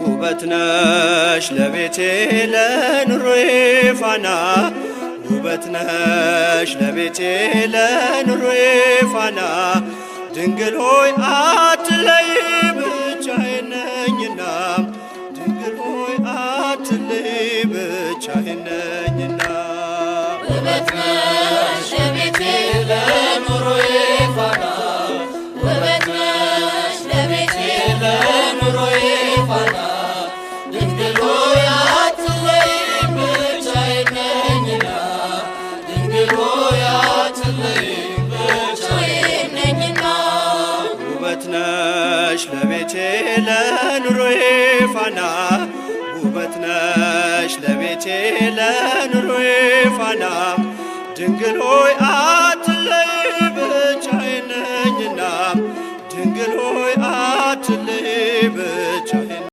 ውበት ነሽ ለቤቴ ለኑሮዬ ፋና ውበት ነሽ ለቤቴ ለኑሮዬ ፋና ድንግል ሆይ አትለይ ብቻዬን ነኝና ድንግል ሆይ አትለይ ብቻዬን ነኝና ውበት ነሽ ለቤቴ ለኑሮዬ ፋና ውበት ነሽ ለቤቴ ለኑሮዬ ፋና ድንግል ሆይ አትለይ ብቻዬን ነኝና ድንግል ሆይ አትለይ ብቻዬን ነኝና ውበት ነሽ ለቤቴ ለኑሮዬ ፋና ውበት ነሽ ለቤቴ ለኑሮዬ ፋና ድንግል ሆይ አትለይ ብቻዬን ነኝና ድንግል ሆይ አትለይ